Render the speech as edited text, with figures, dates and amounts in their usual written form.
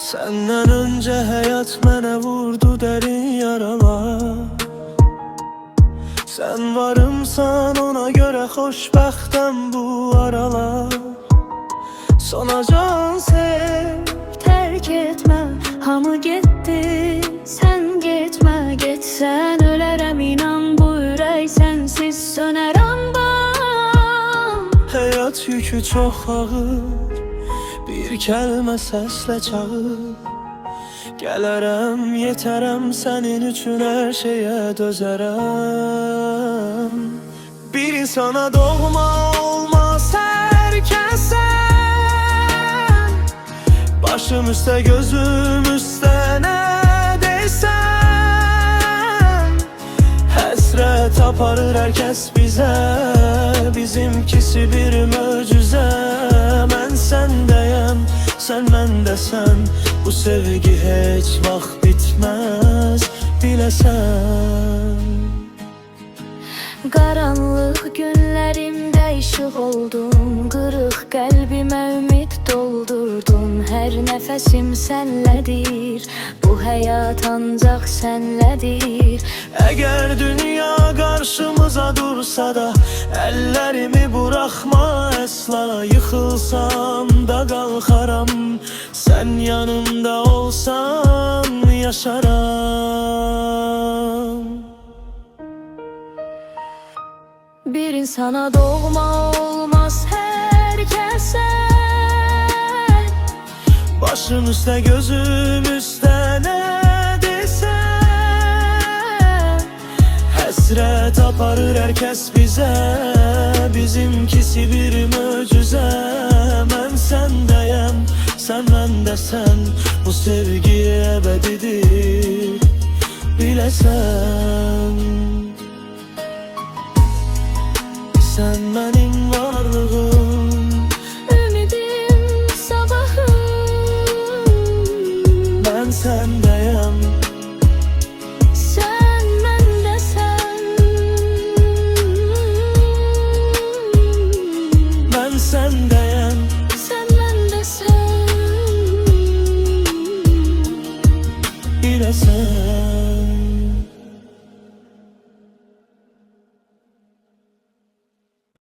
Senden önce hayat mənə vurdu derin yaralar. Sen varımsan ona göre xoşbəxtəm bu aralar. Sonacan sev, Terk etme, hamı gitti, sen gitme. Gitsen ölərəm, inan bu ürək sensiz söner anbam. hayat yükü çox ağır, bir kəlmə səslə çağır. Gələrəm, yetərəm, sənin üçün hər şeyə dözərəm. Bir insana doğma olmaz hər kəsən. Başım üstə, gözüm üstə nə deysən. Həsrət aparır hər kəs bizə, bizimkisi bir möcüzə. Mən səndəyəm, sən məndəsən. Bu sevgi heç vaxt bitməz, biləsən. Qaranlıq günlərimdə işıq oldun, qırıq qəlbimə ümid doldurdun. Hər nəfəsim sənlədir, bu həyat ancaq sənlədir. Əgər dünya qarşımıza dursa da, əllərimi buraxma əsla. Yıxılsam da qalxaram, sən yanımda olsan yaşaram. Bir insana doğma olmaz hər kəsə. Başım üstə, gözüm üstə nə desən. Həsrət aparır hər kəs bizə, bizimkisi bir möcüzə. Mən səndəyəm, sən məndəsən. Bu sevgi əbədidir, biləsən.